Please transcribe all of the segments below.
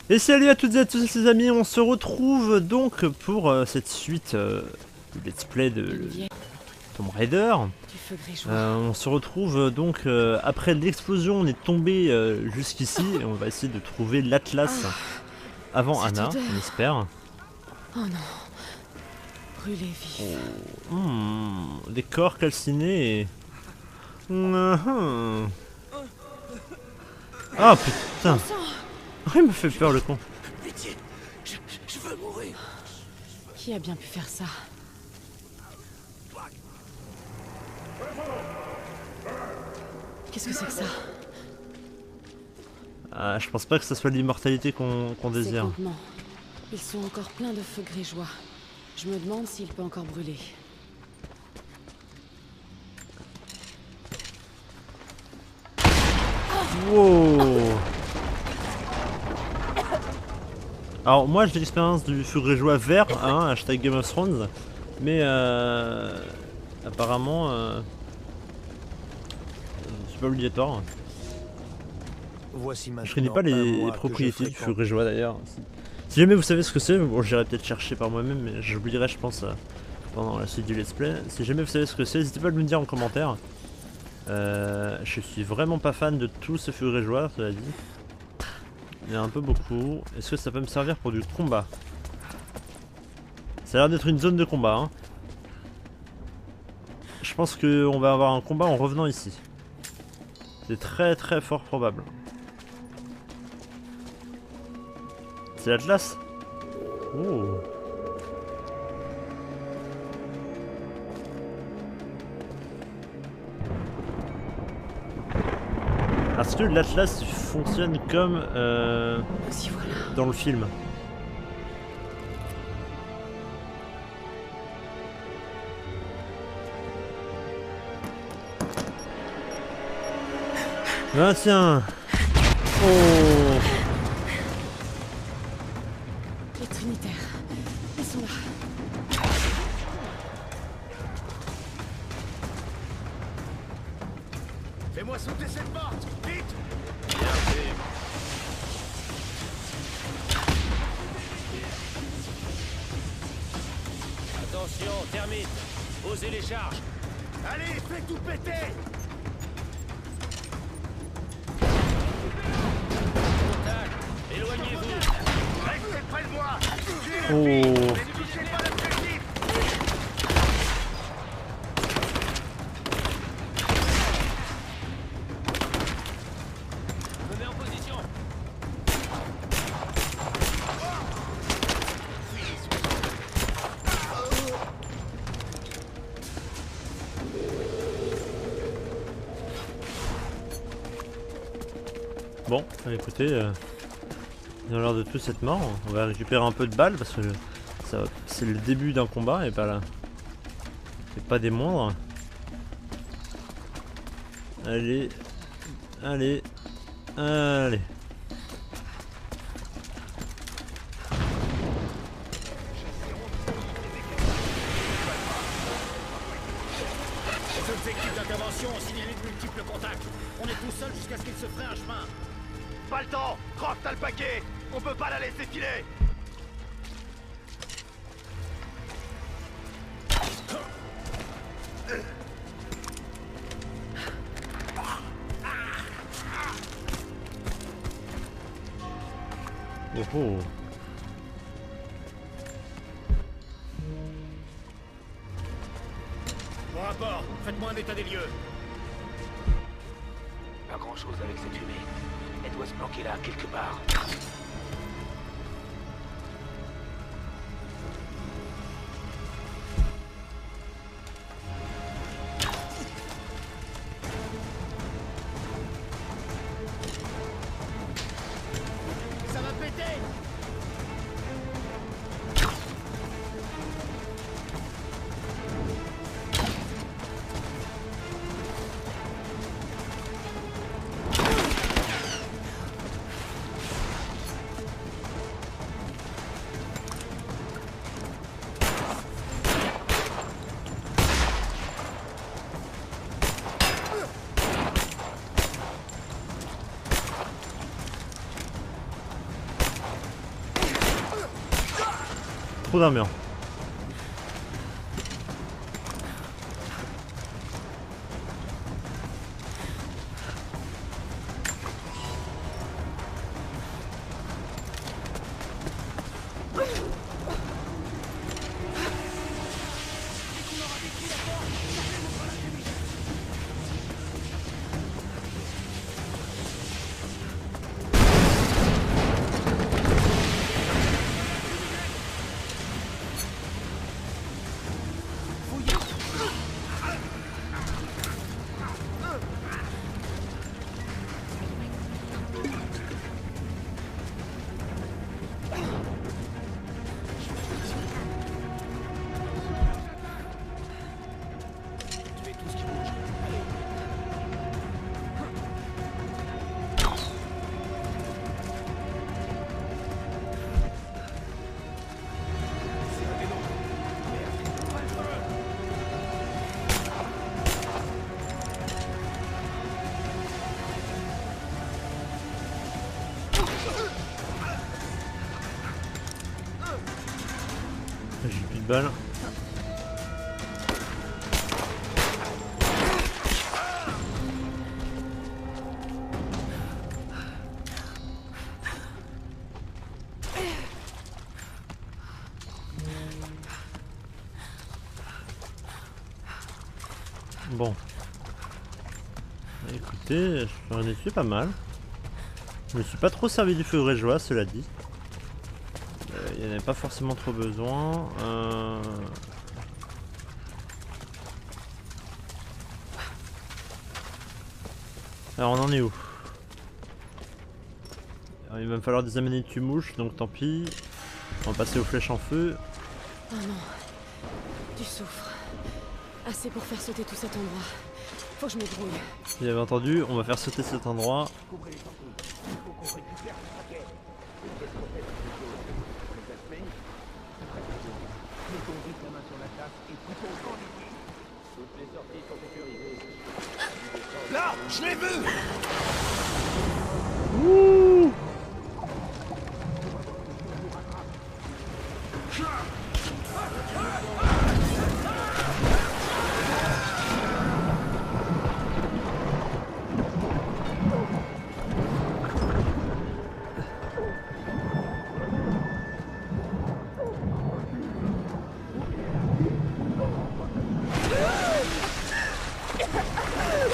Et salut à toutes et à tous les amis, on se retrouve donc pour cette suite du let's play de Tomb Raider. On se retrouve donc après l'explosion, on est tombé jusqu'ici et on va essayer de trouver l'Atlas avant Anna, on espère. Oh non, brûlé vif. Des corps calcinés et... Ah putain. Il me fait peur le con. Pitié, je veux mourir. Qui a bien pu faire ça? Qu'est-ce que c'est que ça? Ah, je pense pas que ce soit l'immortalité qu'on désire. Ces campements, ils sont encore pleins de feux grégeois. Je me demande s'il peut encore brûler. Wow. Alors moi j'ai l'expérience du feu grégeois vert, hein, hashtag Game of Thrones, mais apparemment c'est pas obligatoire. Voici Je connais pas les propriétés du feu grégeois d'ailleurs. Si jamais vous savez ce que c'est, bon j'irai peut-être chercher par moi-même, mais j'oublierai je pense pendant la suite du let's play. Si jamais vous savez ce que c'est, n'hésitez pas à me le dire en commentaire. Je suis vraiment pas fan de tout ce feu grégeois, cela dit. Il y en a un peu beaucoup. Est-ce que ça peut me servir pour du combat? Ça a l'air d'être une zone de combat, hein. Je pense qu'on va avoir un combat en revenant ici. C'est très très fort probable. C'est l'Atlas? Oh. Est-ce que l'Atlas fonctionne comme Si voilà. dans le film? Ah tiens. Oh. Les Trinitaires, ils sont là. Fais-moi sauter cette porte, vite. Attention, termite. Posez les charges. Allez, fais tout péter. Contact. Éloignez-vous. Restez près de moi. Oh. Ne touchez pas l'objectif. Je me mets en position. Bon, écoutez, ils ont l'air de tous être morts. On va récupérer un peu de balles parce que c'est le début d'un combat et pas là. Et pas des moindres. Allez, allez, allez. Les objectifs d'intervention ont signalé de multiples contacts. On est tout seul jusqu'à ce qu'il se ferait un chemin. Pas le temps. Croc, t'as le paquet. On peut pas la laisser filer. Oh oh. Bon rapport, faites-moi un état des lieux. Pas grand-chose avec cette fumée. Elle doit se planquer là, quelque part. Ça va péter. trop d'armure. J'ai plus de balles. Bon. Écoutez, j'en ai fait pas mal. Je me suis pas trop servi du feu grégeois, cela dit. Il n'y en avait pas forcément trop besoin. Alors on en est où? Alors, il va me falloir des amener de mouche, donc tant pis. On va passer aux flèches en feu. Oh non. Du soufre. Assez pour faire sauter tout cet endroit. Faut que je me grouille. Vous avez entendu, on va faire sauter cet endroit. Là, je l'ai vu. Ouh!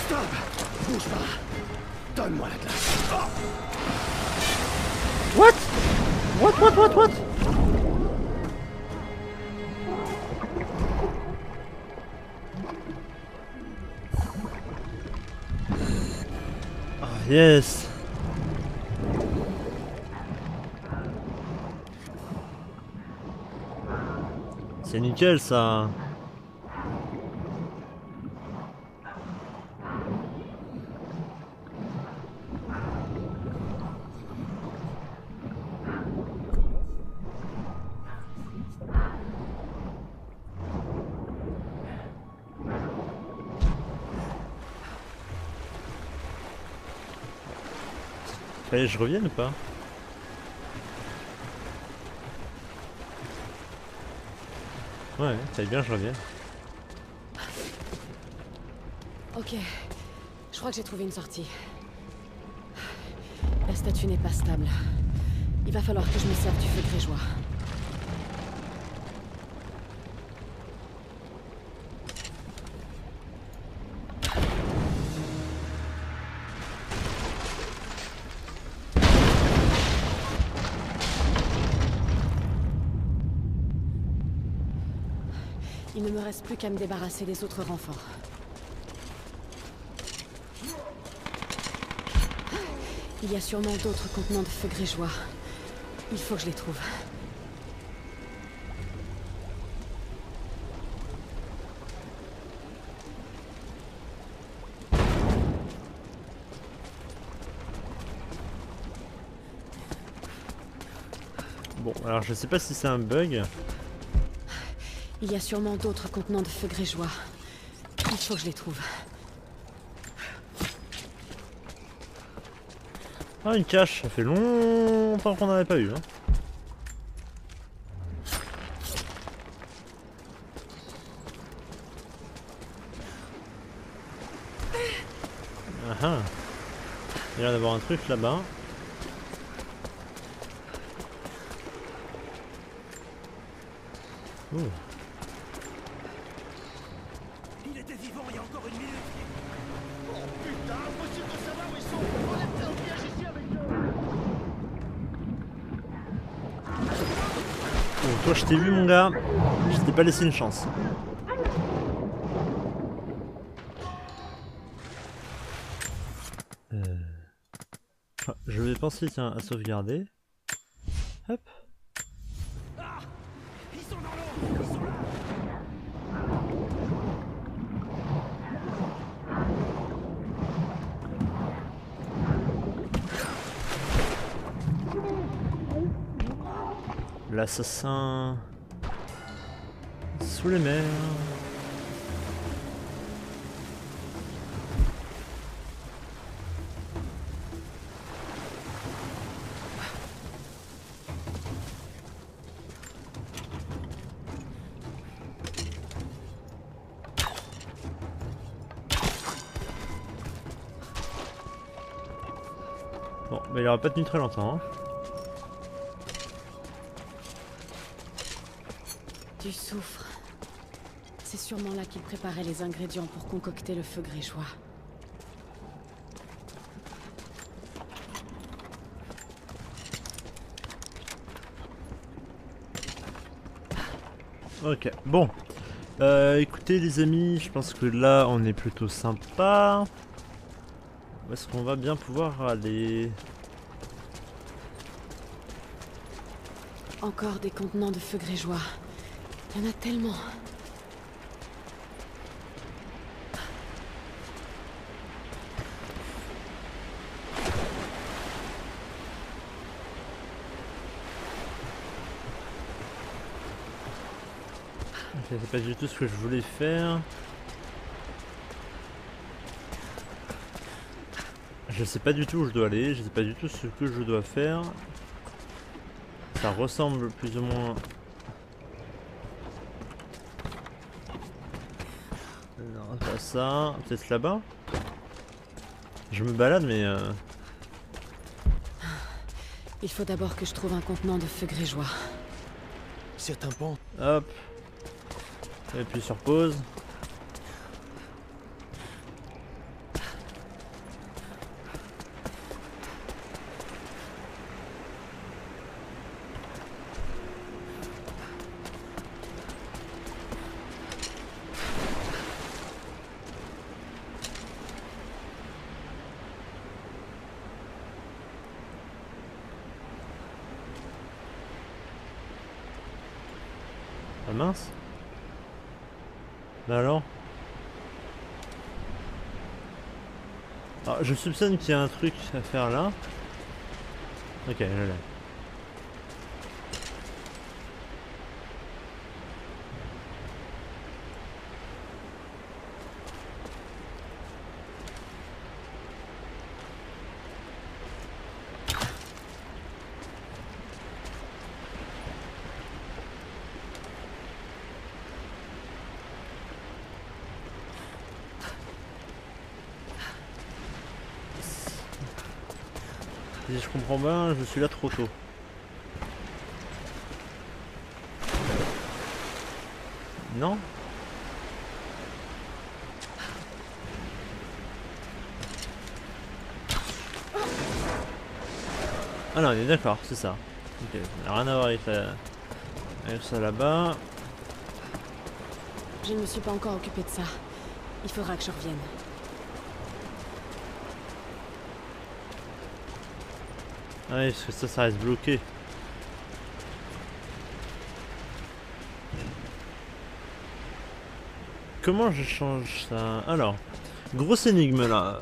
Stop. Bouge pas. Donne-moi la glace. What? What? Ah, yes. C'est nickel ça. Fallait que je revienne ou pas? Ouais, fallait bien que je revienne. Ok. Je crois que j'ai trouvé une sortie. La statue n'est pas stable. Il va falloir que je me serve du feu grégeois. Il ne me reste plus qu'à me débarrasser des autres renforts. Il y a sûrement d'autres contenants de feu grégeois. Il faut que je les trouve. Bon, alors je sais pas si c'est un bug. Il y a sûrement d'autres contenants de feu grégeois. Il faut que je les trouve. Ah, une cache, ça fait longtemps qu'on n'en avait pas eu. Hein. Ah ah. Il y a l'air d'avoir un truc là-bas. Ouh. Il était vivant il y a encore une minute. Oh putain, impossible de savoir où ils sont. On est en piège ici avec eux. Bon, toi je t'ai vu mon gars, je t'ai pas laissé une chance. Ah, je vais penser tiens à sauvegarder. Hop. Ah, ils sont dans l'eau. Ils sont là. L'assassin sous les mers. Bon, mais il aura pas tenu très longtemps. Hein. Du soufre. C'est sûrement là qu'il préparait les ingrédients pour concocter le feu grégeois. Ok, bon. Écoutez les amis, je pense que là on est plutôt sympa. Où est-ce qu'on va bien pouvoir aller? Encore des contenants de feu grégeois. Il y en a tellement. Ok, c'est pas du tout ce que je voulais faire. Je sais pas du tout où je dois aller, je sais pas du tout ce que je dois faire. Ça ressemble plus ou moins... Non, pas ça. Peut-être là-bas. Je me balade mais... Il faut d'abord que je trouve un contenant de feu grégeois. Certains pensent. Hop. Et puis sur pause. Ah mince. Bah alors. Alors je soupçonne qu'il y a un truc à faire là. Ok, je l'ai. Si je comprends bien, je suis là trop tôt. Non? Ah non, on est d'accord, c'est ça. Ok, ça n'a rien à voir avec, avec ça là-bas. Je ne me suis pas encore occupé de ça. Il faudra que je revienne. Ah oui, parce que ça reste bloqué. Comment je change ça? Alors, grosse énigme là.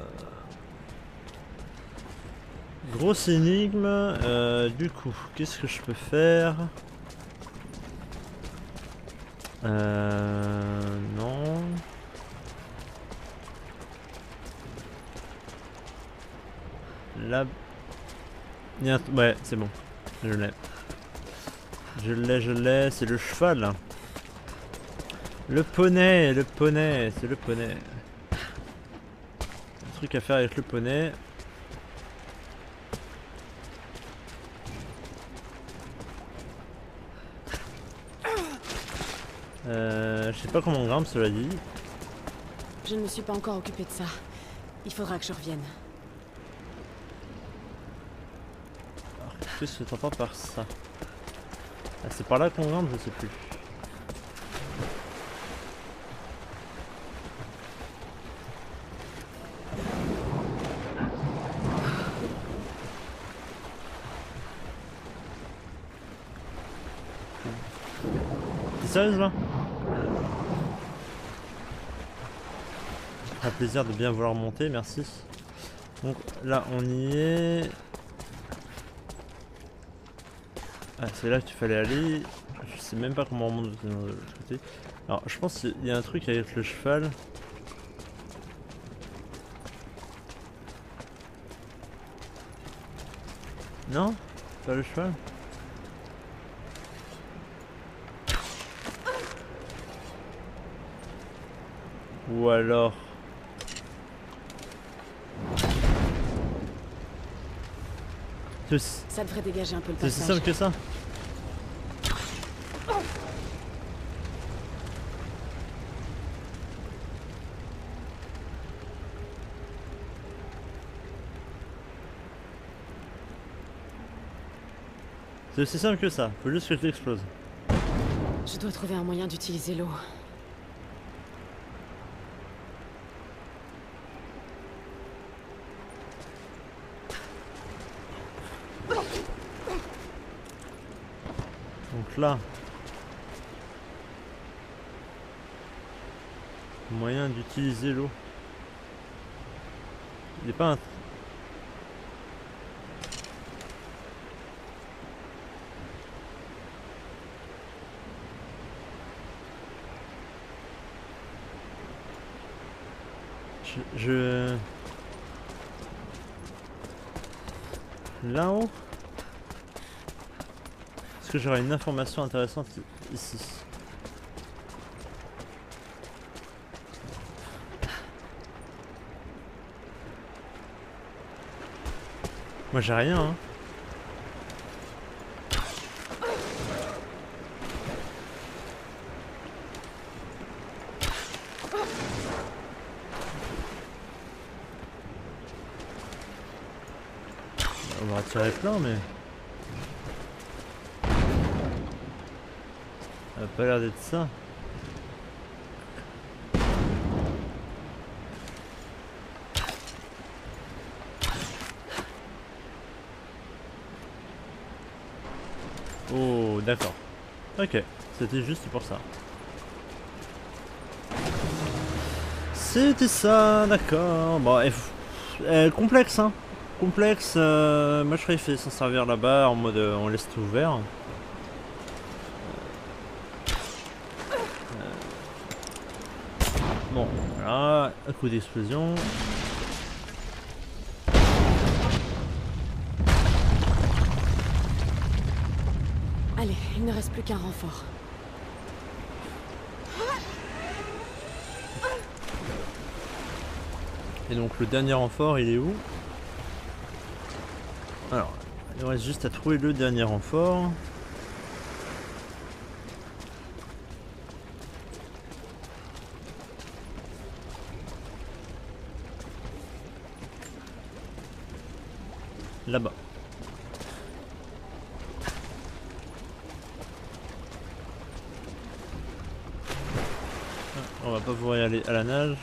Grosse énigme. Du coup, qu'est-ce que je peux faire? Non. Là. Ouais, c'est bon. Je l'ai. Je l'ai. C'est le cheval. Le poney, c'est le poney. Le truc à faire avec le poney. Je sais pas comment on grimpe, cela dit. Je ne me suis pas encore occupé de ça. Il faudra que je revienne. Alors, qu'est-ce que t'entends par ça? Ah, c'est par là qu'on grimpe, je sais plus. T'es sérieuse là? Un plaisir de bien vouloir monter, merci. Donc là on y est. Ah, c'est là qu'il fallait aller. Je sais même pas comment on monte de l'autre côté. Alors je pense qu'il y a un truc avec le cheval. Non? Pas le cheval? Ou alors... Ça devrait dégager un peu le c'est passage. si simple que ça? C'est aussi simple que ça, faut juste que je l'explose. Je dois trouver un moyen d'utiliser l'eau. Donc là, moyen d'utiliser l'eau. Il n'est pas un... Je... Là-haut? Est-ce que j'aurai une information intéressante ici? Moi j'ai rien hein. On va retirer plein mais... Ça a pas l'air d'être ça. Oh d'accord. Ok, c'était juste pour ça. C'était ça, d'accord. Bon, complexe hein. Complexe, moi je serais fait s'en servir là-bas en mode on laisse tout ouvert. Bon, voilà, un coup d'explosion. Allez, il ne reste plus qu'un renfort. Et donc le dernier renfort, il est où? Alors, il reste juste à trouver le dernier renfort. Là-bas. On va pas pouvoir y aller à la nage.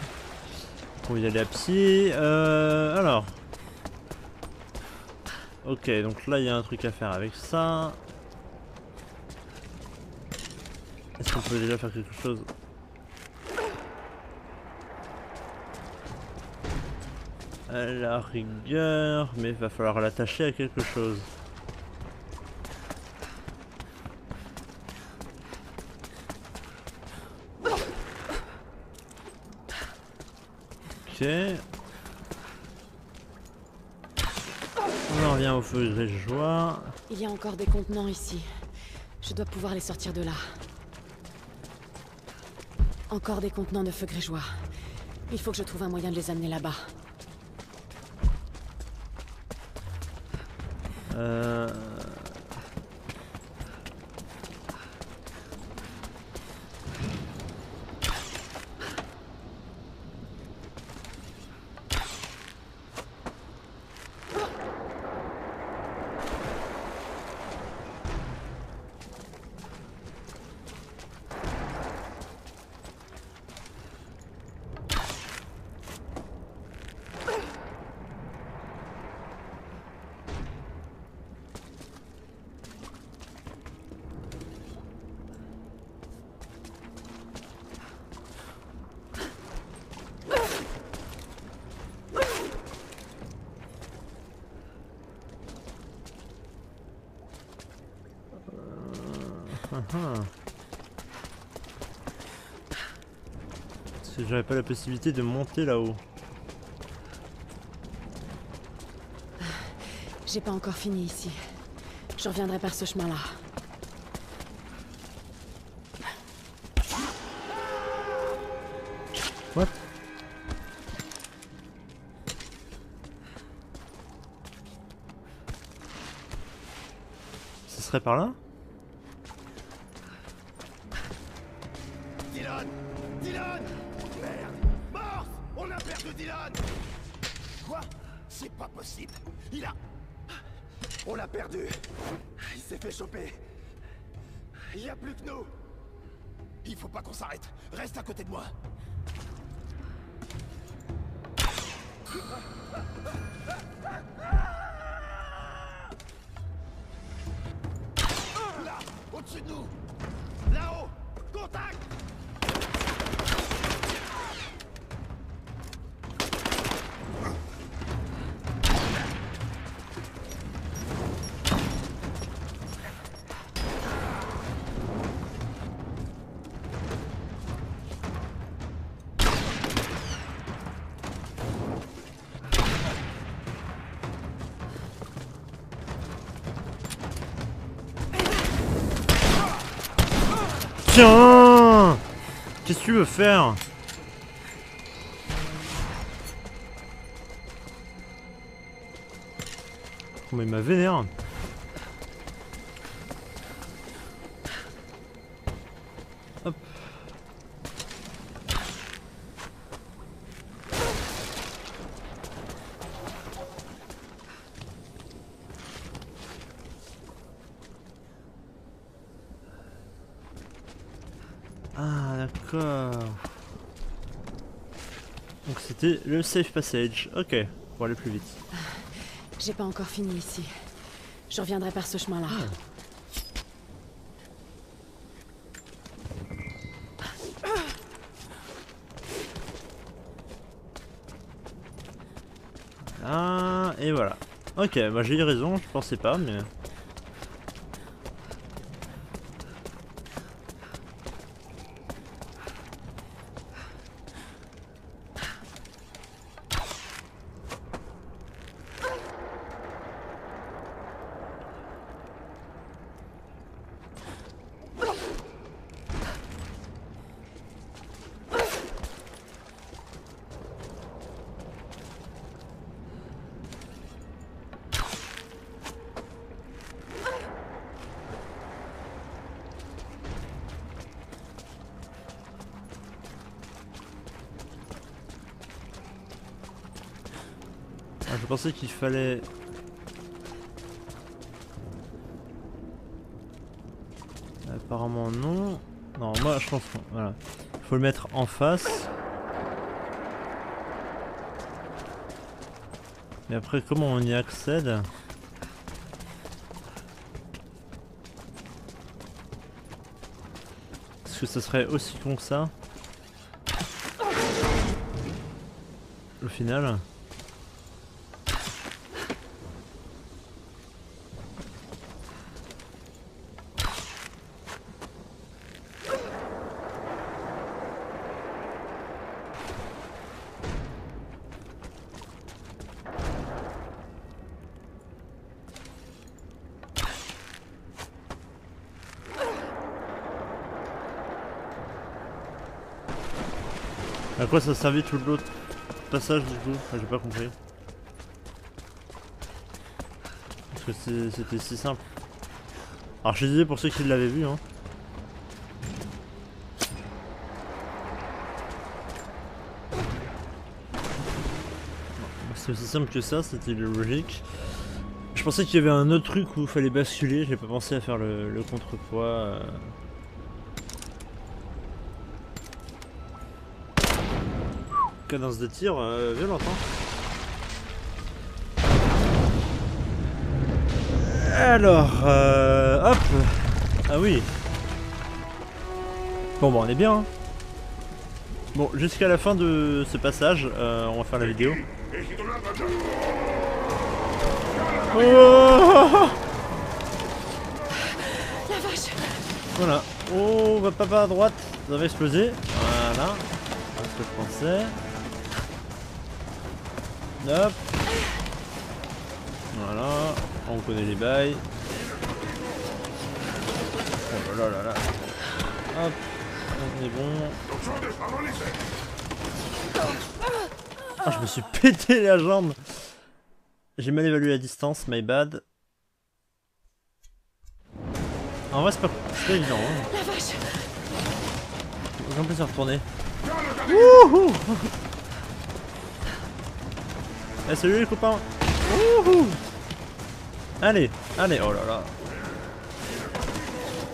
On va y aller à pied. Alors. Ok, donc là il y a un truc à faire avec ça. Est-ce qu'on peut déjà faire quelque chose? À la rigueur, mais il va falloir l'attacher à quelque chose. Ok. On en revient au feu grégeois. Il y a encore des contenants ici. Je dois pouvoir les sortir de là. Encore des contenants de feu grégeois. Il faut que je trouve un moyen de les amener là-bas. Parce que j'avais pas la possibilité de monter là-haut. J'ai pas encore fini ici. Je reviendrai par ce chemin-là. What? Ce serait par là? Dylan! Dylan! Merde! Morse! On a perdu Dylan! Quoi? C'est pas possible. Il a... On l'a perdu. Il s'est fait choper. Il y a plus que nous. Il faut pas qu'on s'arrête. Reste à côté de moi. Là! Au-dessus de nous! Là-haut! Contact! Tiens! Qu'est-ce que tu veux faire? Oh mais il m'a vénère. Hop. Ah d'accord. Donc c'était le safe passage. Ok, pour aller plus vite. J'ai pas encore fini ici. Je reviendrai par ce chemin-là. Ah, et voilà. Ok, bah j'ai eu raison, je pensais pas, mais... Ah, je pensais qu'il fallait... Apparemment non. Non, moi je pense que... Voilà. Faut le mettre en face. Mais après, comment on y accède? Est-ce que ça serait aussi con que ça? Au final. À quoi ça servait tout l'autre passage du coup? Enfin, j'ai pas compris. Parce que c'était si simple. Alors je suis désolé pour ceux qui l'avaient vu, hein. C'est aussi simple que ça, c'était logique. Je pensais qu'il y avait un autre truc où il fallait basculer, j'ai pas pensé à faire le contrepoids. Cadence de tir violente, hein. Alors, hop. Ah oui. Bon, on est bien, hein. Bon, jusqu'à la fin de ce passage, on va faire la vidéo. Oh, La vache! voilà. Oh, va pas à droite, ça va exploser. Voilà. C'est ce que je pensais. Hop. Voilà. On connaît les bails. Oh là là là là. Hop. On est bon. Ah, je me suis pété la jambe. J'ai mal évalué la distance, my bad. En vrai, c'est pas évident. Hein. La vache! J'ai envie de se retourner. Wouhou! Eh, salut les copains! Wouhou! Allez, allez, oh là là!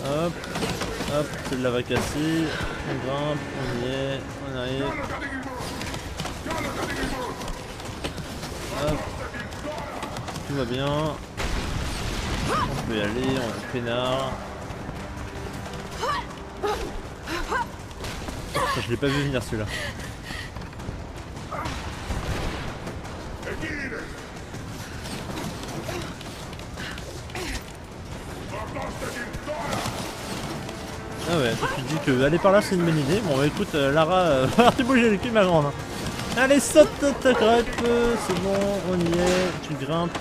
Hop, hop, celle-là va casser. On grimpe, on y est, on arrive. Hop. Tout va bien. On peut y aller, on est peinard. Je l'ai pas vu venir celui-là. Ah ouais, toi tu dis que aller par là c'est une bonne idée. Bon bah écoute, Lara, arrête de bouger le cul ma grande. Allez, saute ta grippe, c'est bon, on y est, tu grimpes.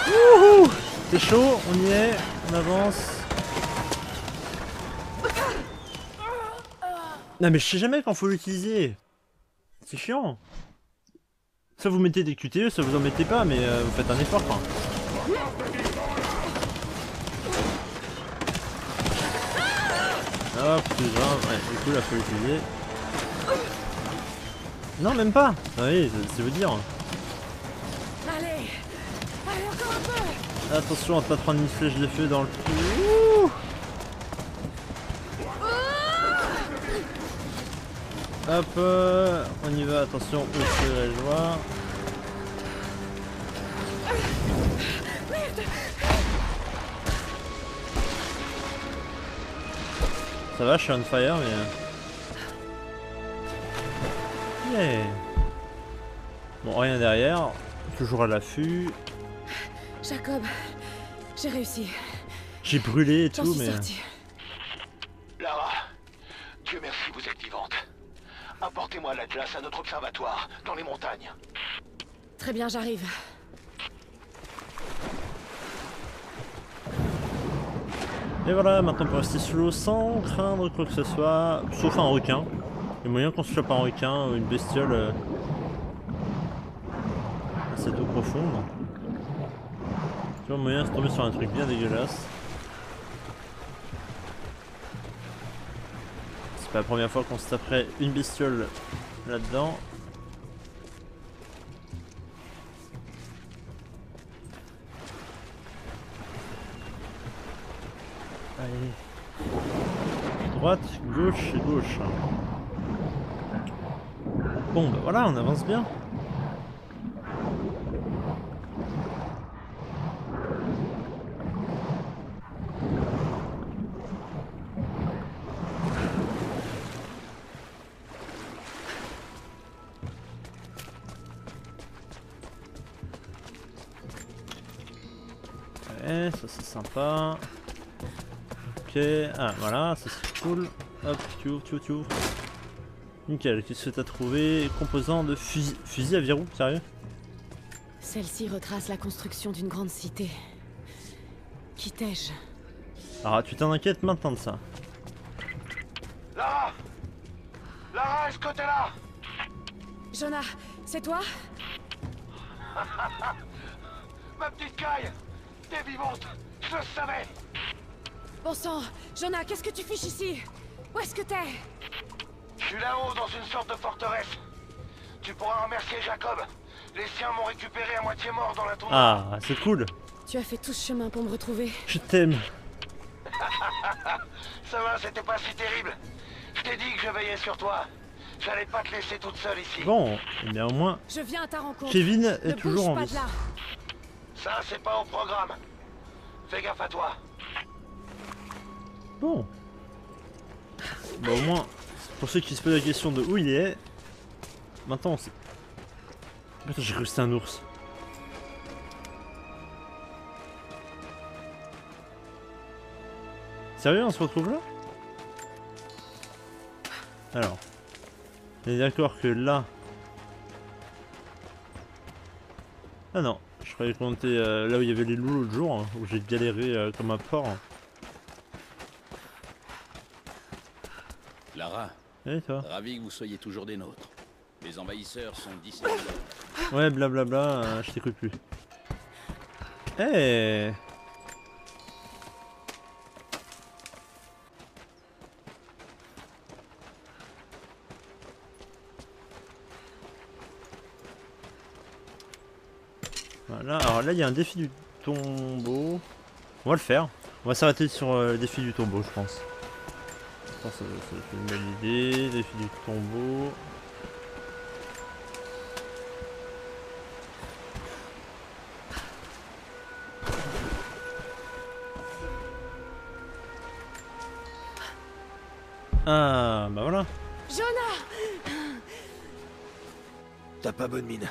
Wouhou! C'est chaud, on y est, on avance. Non mais je sais jamais quand faut l'utiliser. C'est chiant. Soit vous mettez des QTE, soit vous en mettez pas, mais vous faites un effort quoi. Hop, plus grave, ouais, du coup là faut l'utiliser. Non même pas. Ah oui, c'est vous dire. Allez! Allez, encore un peu! Attention à pas prendre une flèche de feu dans le cul. Hop, on y va, attention, où est-ce je vois. Ça va, je suis on fire, mais... Yeah. Bon, rien derrière, toujours à l'affût. Jacob, j'ai réussi. J'ai brûlé et J'en tout, suis mais... sortie. Lara, Dieu merci, vous êtes vivante. Apportez-moi l'Atlas à notre observatoire, dans les montagnes. Très bien, j'arrive. Et voilà, maintenant on peut rester sous l'eau sans craindre quoi que ce soit, sauf un requin. Il y a moyen qu'on se chope un requin ou une bestiole à cette eau profonde. Tu vois, moyen de se tomber sur un truc bien dégueulasse. C'est pas la première fois qu'on se taperait une bestiole là-dedans. Allez. Droite, gauche et gauche. Bon bah voilà, on avance bien. Ouais, ça c'est sympa. Ok, ah voilà, ça c'est cool. Hop, tu ouvres. Nickel, qu'est-ce que t'as trouvé? Composant de fusil à verrou, sérieux? Celle-ci retrace la construction d'une grande cité. Qui-t'ai-je? Ah, tu t'en inquiètes maintenant de ça. Lara! Lara, est-ce que t'es là? Jonah, c'est toi? Ma petite caille! T'es vivante. Je le savais. Bon sang, Jonah, qu'est-ce que tu fiches ici? Où est-ce que t'es? Je suis là-haut dans une sorte de forteresse. Tu pourras remercier Jacob. Les siens m'ont récupéré à moitié mort dans la toundra. Ah, c'est cool. Tu as fait tout ce chemin pour me retrouver. Je t'aime. Ça va, c'était pas si terrible. Je t'ai dit que je veillais sur toi. J'allais pas te laisser toute seule ici. Bon, eh bien au moins, Je viens à ta rencontre. Kevin Ne est toujours en bouge pas vie. de là. Ça, c'est pas au programme. Fais gaffe à toi. Bon. Bah au moins, pour ceux qui se posent la question de où il est, maintenant on sait. Putain, j'ai cru que c'était un ours. Sérieux, on se retrouve là? Alors, on est d'accord que là... Ah non, je croyais qu'on était là où il y avait les loups l'autre jour, hein, où j'ai galéré comme un porc. Lara, Et toi? ravi que vous soyez toujours des nôtres. Les envahisseurs sont disséminés. Ouais, blablabla, je t'écoute plus. Eh Voilà, alors là il y a un défi du tombeau. On va le faire. On va s'arrêter sur le défi du tombeau, je pense. Je pense que c'est une bonne idée. Défi du tombeau. Ah, bah voilà. Jonah! T'as pas bonne mine.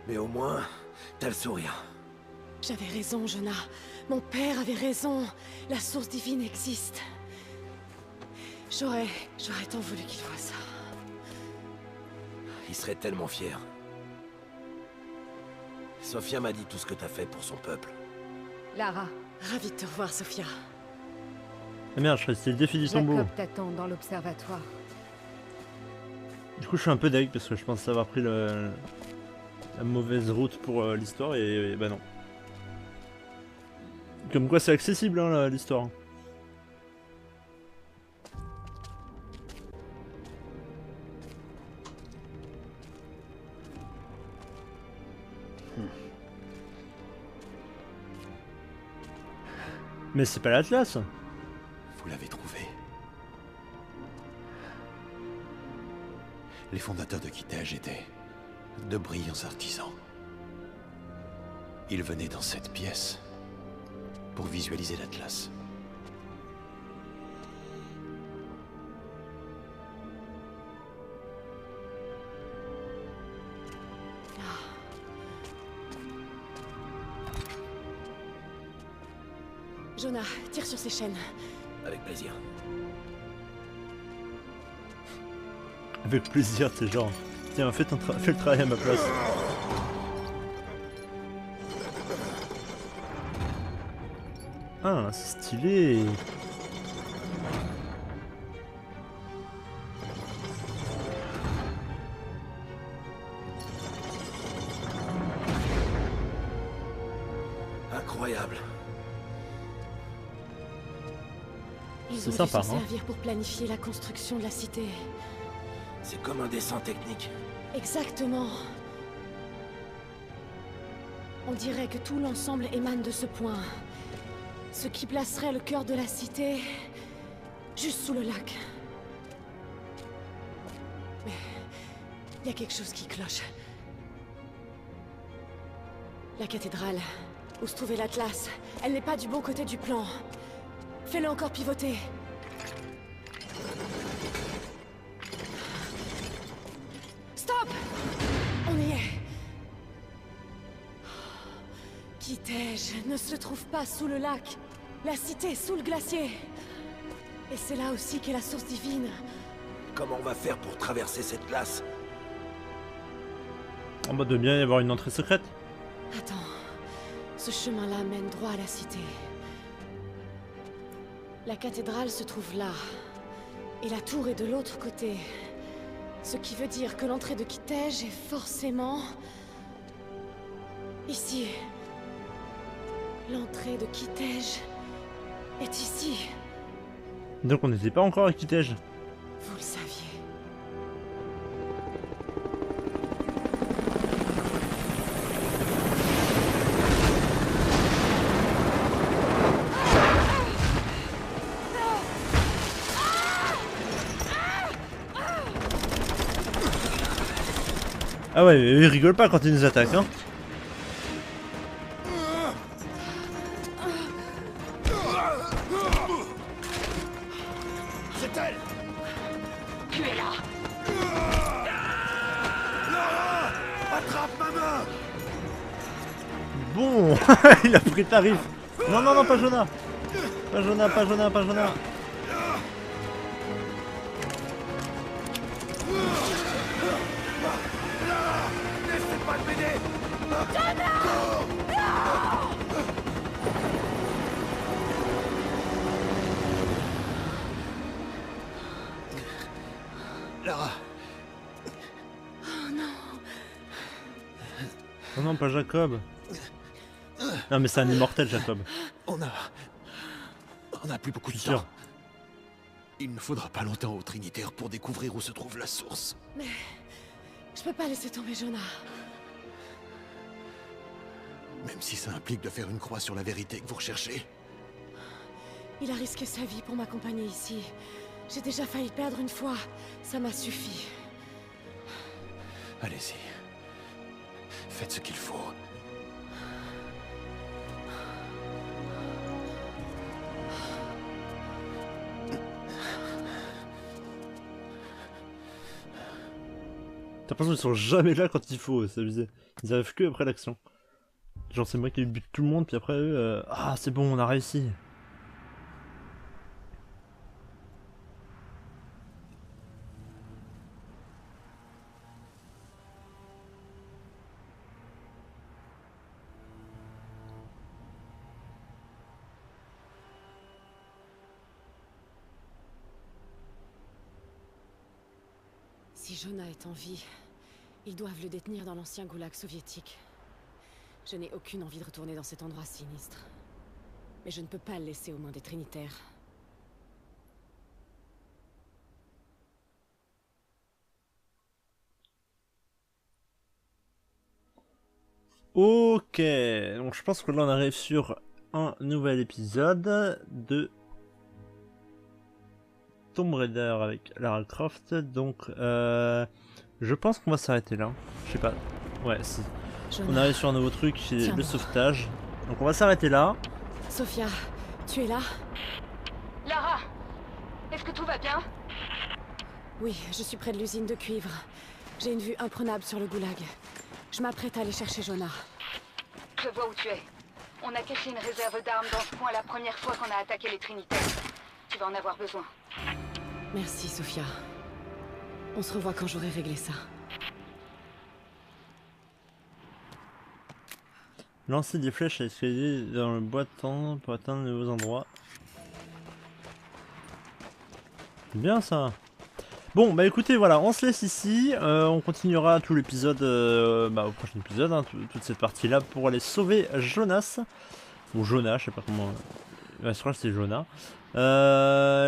Mais au moins, t'as le sourire. J'avais raison, Jonah. Mon père avait raison. La source divine existe. J'aurais tant voulu qu'il voie ça. Il serait tellement fier. Sophia m'a dit tout ce que t'as fait pour son peuple. Lara, ravie de te revoir, Sophia. Ah merde, je crois que c'était le défi du tombeau. Jacob t'attend dans l'observatoire. Du coup, je suis un peu deg parce que je pensais avoir pris la mauvaise route pour l'histoire et bah non. Comme quoi, c'est accessible hein, l'histoire. Mais c'est pas l'Atlas. Vous l'avez trouvé. Les fondateurs de Kitej étaient de brillants artisans. Ils venaient dans cette pièce pour visualiser l'Atlas. Jonah, tire sur ces chaînes. Avec plaisir. Avec plaisir, c'est genre. Tiens, fais le travail à ma place. Ah, c'est stylé. Incroyable. Ils C'est ont sympa, dû s'en hein. servir pour planifier la construction de la cité. C'est comme un dessin technique. Exactement. On dirait que tout l'ensemble émane de ce point. Ce qui placerait le cœur de la cité juste sous le lac. Mais il y a quelque chose qui cloche. La cathédrale, où se trouvait l'Atlas, elle n'est pas du bon côté du plan. Fais-le encore pivoter. Stop! On y est. Kitej ne se trouve pas sous le lac. La cité sous le glacier. Et c'est là aussi qu'est la source divine. Comment on va faire pour traverser cette glace? En mode de bien y avoir une entrée secrète. Attends. Ce chemin-là mène droit à la cité. La cathédrale se trouve là. Et la tour est de l'autre côté. Ce qui veut dire que l'entrée de Kitej est forcément... ici. L'entrée de Kitej est ici. Donc on n'était pas encore à Kitej. Vous le saviez. Ah ouais, mais il rigole pas quand il nous attaque, hein. C'est elle. Tu es là. Attrape ma main. Bon, il a pris tarif. Non, non, non, pas Jonah. Pas Jonah, pas Jonah, pas Jonah. N'essaie pas de m'aider. Lara, Non, non, pas Jacob. Non, mais c'est un immortel, Jacob. on a plus beaucoup de Sûr. temps. Il ne faudra pas longtemps au Trinitaire pour découvrir où se trouve la source. Je peux pas laisser tomber Jonah. Même si ça implique de faire une croix sur la vérité que vous recherchez. Il a risqué sa vie pour m'accompagner ici. J'ai déjà failli perdre une fois. Ça m'a suffi. Allez-y. Faites ce qu'il faut. T'as l'impression qu'ils sont jamais là quand il faut, c'est abusé. Ils arrivent que après l'action. Genre c'est moi qui bute tout le monde, puis après eux, ah c'est bon, on a réussi. Si Jonah est en vie, ils doivent le détenir dans l'ancien goulag soviétique. Je n'ai aucune envie de retourner dans cet endroit sinistre. Mais je ne peux pas le laisser aux mains des Trinitaires. Ok, donc je pense que là on arrive sur un nouvel épisode de Tomb Raider avec Lara Croft. Donc je pense qu'on va s'arrêter là. Je sais pas. Ouais, si. On Jonah, arrive sur un nouveau truc, c'est le Tiens-moi. sauvetage. Donc on va s'arrêter là. Sophia, tu es là? Lara, est-ce que tout va bien? Oui, je suis près de l'usine de cuivre. J'ai une vue imprenable sur le goulag. Je m'apprête à aller chercher Jonah. Je vois où tu es. On a caché une réserve d'armes dans ce coin la première fois qu'on a attaqué les Trinitaires. Tu vas en avoir besoin. Merci, Sophia. On se revoit quand j'aurai réglé ça. Lancer des flèches à escalier dans le bois de temps pour atteindre de nouveaux endroits. C'est bien ça. Bon bah écoutez voilà, on se laisse ici, on continuera tout l'épisode au prochain épisode, hein, toute cette partie là pour aller sauver Jonas. Ou Jonah, je sais pas comment. Ouais, je crois que c'est Jonah.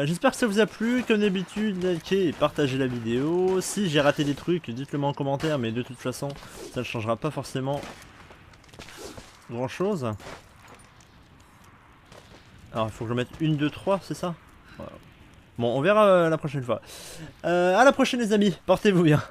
J'espère que ça vous a plu, comme d'habitude, likez et partagez la vidéo. Si j'ai raté des trucs, dites-le moi en commentaire, mais de toute façon, ça ne changera pas forcément grand chose. Alors il faut que je mette 1, 2, 3, c'est ça? Voilà. Bon, on verra la prochaine fois. À la prochaine les amis, portez-vous bien.